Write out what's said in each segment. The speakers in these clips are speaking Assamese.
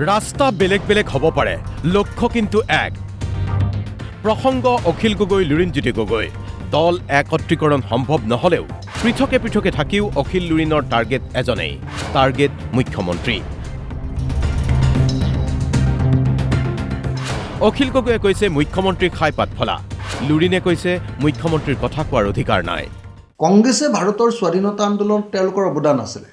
ৰাস্তা বেলেগ বেলেগ হ'ব পাৰে, লক্ষ্য কিন্তু এক। প্ৰসংগ অখিল গগৈ, লুৰিণজ্যোতি গগৈ। দল একত্ৰীকৰণ সম্ভৱ নহ'লেও পৃথকে পৃথকে থাকিও অখিল লুৰিণৰ টাৰ্গেট এজনেই, টাৰ্গেট মুখ্যমন্ত্ৰী। অখিল গগৈয়ে কৈছে মুখ্যমন্ত্ৰীক খাই পাত ফলা, লুৰিণে কৈছে মুখ্যমন্ত্ৰীৰ কথা কোৱাৰ অধিকাৰ নাই। কংগ্ৰেছে ভাৰতৰ স্বাধীনতা আন্দোলনত তেওঁলোকৰ অৱদান আছিলে।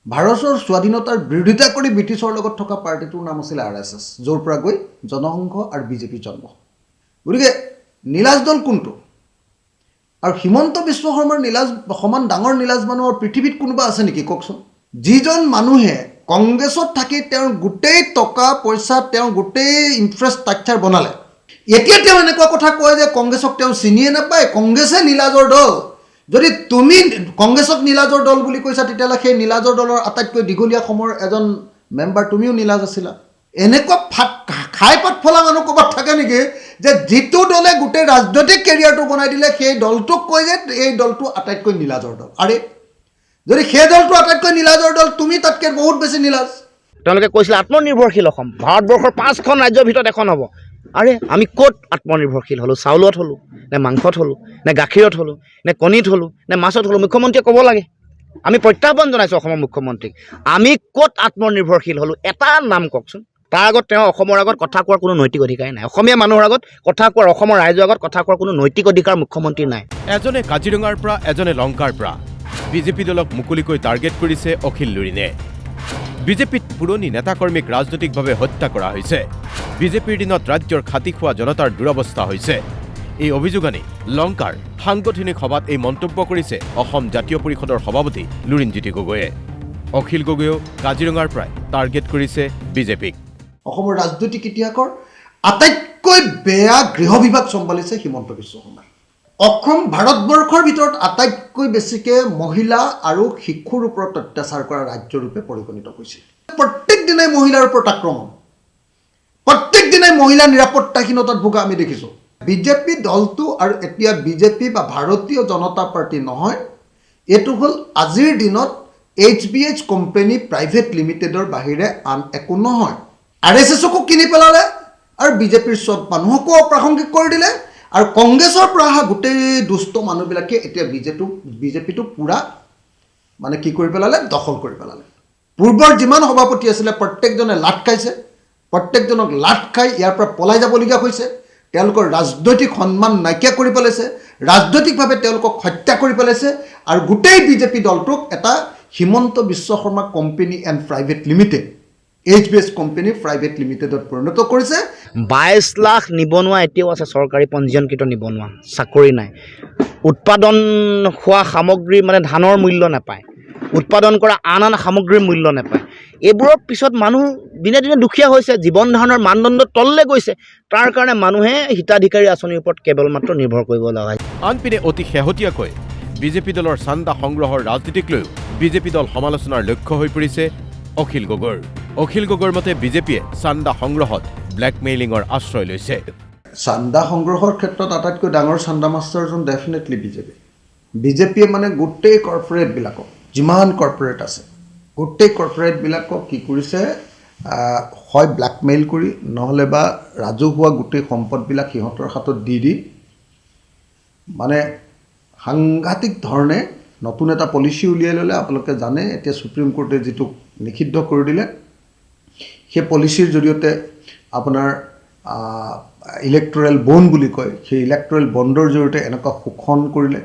ভাৰতৰ স্বাধীনতাৰ বিৰোধিতা কৰি ব্ৰিটিছৰ লগত থকা পাৰ্টিটোৰ নাম আছিলে RSS, য'ৰ পৰা গৈ জনসংঘ আৰু বিজেপি জন্ম। গতিকে নীলাজ দল কোনটো? আৰু হিমন্ত বিশ্ব শৰ্মাৰ নীলাজ সমান ডাঙৰ নীলাজ মানুহৰ পৃথিৱীত কোনোবা আছে নেকি কওকচোন? যিজন মানুহে কংগ্ৰেছত থাকি তেওঁৰ গোটেই টকা পইচা, তেওঁৰ গোটেই ইনফ্ৰাষ্ট্ৰাকচাৰ বনালে, এতিয়া তেওঁ এনেকুৱা কথা কয় যে কংগ্ৰেছক তেওঁ চিনিয়ে নাপায়, কংগ্ৰেছে নীলাজৰ দল। যদি তুমি কংগ্ৰেছক নীলাজৰ দল বুলি কৈছা, তেতিয়াহ'লে সেই নীলাজৰ দলৰ আটাইতকৈ দীঘলীয়া সময়ৰ এজন মেম্বাৰ তুমিও নীলাজ আছিলা। এনেকুৱা খাই পাত ফলা মানুহ ক'ৰবাত থাকে নেকি যে যিটো দলে গোটেই ৰাজনৈতিক কেৰিয়াৰটো বনাই দিলে সেই দলটোক কয় যে এই দলটো আটাইতকৈ নীলাজৰ দল? আৰে যদি সেই দলটো আটাইতকৈ নীলাজৰ দল, তুমি তাতকৈ বহুত বেছি নীলাজ। তেওঁলোকে কৈছিলে আত্মনিৰ্ভৰশীল অসম, ভাৰতবৰ্ষৰ 5খন ৰাজ্যৰ ভিতৰত এখন হ'ব। আৰে আমি ক'ত আত্মনিৰ্ভৰশীল হ'লোঁ? চাউলত হ'লোঁ নে মাংসত হ'লোঁ নে গাখীৰত হ'লোঁ নে কণীত হ'লোঁ নে মাছত হ'লোঁ? মুখ্যমন্ত্ৰীয়ে ক'ব লাগে। আমি প্ৰত্যাহ্বান জনাইছোঁ অসমৰ মুখ্যমন্ত্ৰীক, আমি ক'ত আত্মনিৰ্ভৰশীল হ'লোঁ? এটা নাম কওকচোন। তাৰ আগত তেওঁ অসমৰ আগত কথা কোৱাৰ কোনো নৈতিক অধিকাৰেই নাই। অসমীয়া মানুহৰ আগত কথা কোৱাৰ, অসমৰ ৰাইজৰ আগত কথা কোৱাৰ কোনো নৈতিক অধিকাৰ মুখ্যমন্ত্ৰীৰ নাই। এজনে কাজিৰঙাৰ পৰা, এজনে লংকাৰ পৰা। বিজেপি দলক মুকলিকৈ টাৰ্গেট কৰিছে অখিল লুৰিণে। বিজেপিত পুৰণি নেতাকৰ্মীক ৰাজনৈতিকভাৱে হত্যা কৰা হৈছে। বিজেপিৰ দিনত ৰাজ্যৰ খাটি খোৱা জনতাৰ দুৰৱস্থা হৈছে। এই অভিযোগ আনি লংকাৰ সাংগঠনিক সভাত এই মন্তব্য কৰিছে অসম জাতীয় পৰিষদৰ সভাপতি লুৰিণজ্যোতি গগৈয়ে। অখিল গগৈয়েও কাজিৰঙাৰ পৰাই টাৰ্গেট কৰিছে বিজেপিক। অসমৰ ৰাজনৈতিক ইতিহাসৰ আটাইতকৈ বেয়া গৃহ বিভাগ চম্ভালিছে হিমন্ত বিশ্ব শৰ্মাই। অসম ভাৰতবৰ্ষৰ ভিতৰত আটাইতকৈ বেছিকৈ মহিলা আৰু শিশুৰ ওপৰত অত্যাচাৰ কৰা ৰাজ্যৰূপে পৰিগণিত হৈছিল। প্ৰত্যেক দিনাই মহিলাৰ ওপৰত আক্ৰমণ, প্ৰত্যেক দিনাই মহিলা নিৰাপত্তাহীনতাত ভোগা আমি দেখিছোঁ। বিজেপি দলটো আৰু এতিয়া বিজেপি বা ভাৰতীয় জনতা পাৰ্টি নহয়, এইটো হ'ল আজিৰ দিনত HBH কোম্পানী প্ৰাইভেট লিমিটেডৰ বাহিৰে আন একো নহয়। RSSকো কিনি পেলালে আৰু বিজেপিৰ চব মানুহকো অপ্ৰাসংগিক কৰি দিলে, আৰু কংগ্ৰেছৰ পৰা অহা গোটেই দুষ্ট মানুহবিলাকে এতিয়া বিজেপিটো পূৰা মানে কি কৰি পেলালে? দখল কৰি পেলালে। পূৰ্বৰ যিমান সভাপতি আছিলে প্ৰত্যেকজনে লাট খাইছে, প্ৰত্যেকজনক লাট খাই ইয়াৰ পৰা পলাই যাবলগীয়া হৈছে। তেওঁলোকৰ ৰাজনৈতিক সন্মান নাইকিয়া কৰি পেলাইছে, ৰাজনৈতিকভাৱে তেওঁলোকক হত্যা কৰি পেলাইছে, আৰু গোটেই বিজেপি দলটোক এটা Himanta Biswa Sarma company and private limited, HBS company private লিমিটেডত পৰিণত কৰিছে। 22 লাখ নিবনুৱা এতিয়াও আছে, চৰকাৰী পঞ্জীয়নকৃত নিবনুৱা, চাকৰি নাই। উৎপাদন হোৱা সামগ্ৰী মানে ধানৰ মূল্য নাপায়, উৎপাদন কৰা আন আন সামগ্ৰীৰ মূল্য নাপায়। এইবোৰৰ পিছত মানুহ দিনে দিনে দুখীয়া হৈছে, জীৱন ধাৰণৰ মানদণ্ড তললৈ গৈছে। তাৰ কাৰণে মানুহে হিতাধিকাৰী আঁচনিৰ ওপৰত কেৱল মাত্ৰ নিৰ্ভৰ কৰিব লগা হয়। আনপিনে অতি শেহতীয়াকৈ বিজেপি দলৰ চান্দা সংগ্ৰহৰ ৰাজনীতিক লৈও বিজেপি দল সমালোচনাৰ লক্ষ্য হৈ পৰিছে অখিল গগৈৰ। অখিল গগৈৰ মতে বিজেপিয়ে চান্দা সংগ্ৰহত ব্লেকমেইলিঙৰ আশ্ৰয় লৈছে। চান্দা সংগ্ৰহৰ ক্ষেত্ৰত আটাইতকৈ ডাঙৰ চান্দা মাষ্টাৰজন ডেফিনেটলি বিজেপিয়ে মানে গোটেই কৰ্পৰেটবিলাকক, যিমান কৰ্পৰেট আছে গোটেই কৰ্পৰেটবিলাকক কি কৰিছে? হয় ব্লেকমেইল কৰি, নহ'লে বা ৰাজহুৱা গোটেই সম্পদবিলাক সিহঁতৰ হাতত দি মানে সাংঘাতিক ধৰণে নতুন এটা পলিচি উলিয়াই ল'লে। আপোনালোকে জানে এতিয়া সুপ্ৰিম কোৰ্টে যিটো নিষিদ্ধ কৰি দিলে, সেই পলিচিৰ জৰিয়তে আপোনাৰ ইলেক্টৰেল বণ্ড বুলি কয়, সেই ইলেক্টৰেল বণ্ডৰ জৰিয়তে এনেকুৱা শোষণ কৰিলে।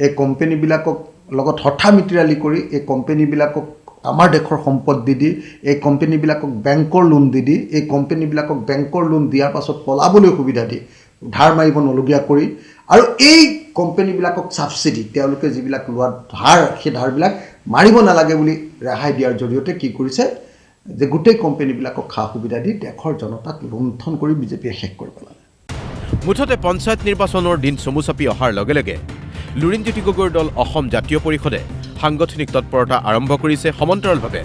এই কোম্পানীবিলাকক লগত হঠা মিতিৰালি কৰি এই কোম্পানীবিলাকক আমাৰ দেশৰ সম্পদ দি এই কোম্পানীবিলাকক বেংকৰ লোন দি এই কোম্পানীবিলাকক বেংকৰ লোন দিয়াৰ পাছত পলাবলৈ সুবিধা দি, ধাৰ মাৰিব নলগীয়া কৰি, আৰু এই কোম্পানীবিলাকক ছাবচিডি, তেওঁলোকে যিবিলাক লোৱা ধাৰ, সেই ধাৰবিলাক মাৰিব নালাগে বুলি ৰেহাই দিয়াৰ জৰিয়তে কি কৰিছে যে গোটেই কোম্পানীবিলাকক সা সুবিধা দি দেশৰ জনতাক লুণ্ঠন কৰি বিজেপিয়ে শেষ কৰি পেলালে। মুঠতে পঞ্চায়ত নিৰ্বাচনৰ দিন চমু চাপি অহাৰ লগে লগে লুৰিণজ্যোতি গগৈৰ দল অসম জাতীয় পৰিষদে সাংগঠনিক তৎপৰতা আৰম্ভ কৰিছে। সমান্তৰালভাৱে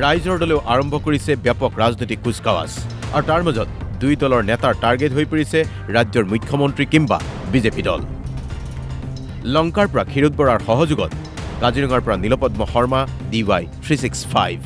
ৰাইজৰ দলেও আৰম্ভ কৰিছে ব্যাপক ৰাজনৈতিক কুচকাৱাজ, আৰু তাৰ মাজত দুই দলৰ নেতাৰ টাৰ্গেট হৈ পৰিছে ৰাজ্যৰ মুখ্যমন্ত্ৰী কিংবা বিজেপি দল। লংকাৰ পৰা ক্ষীৰোদ বৰাৰ সহযোগত কাজিৰঙাৰ পৰা নীলপদ্ম শৰ্মা, DY 365।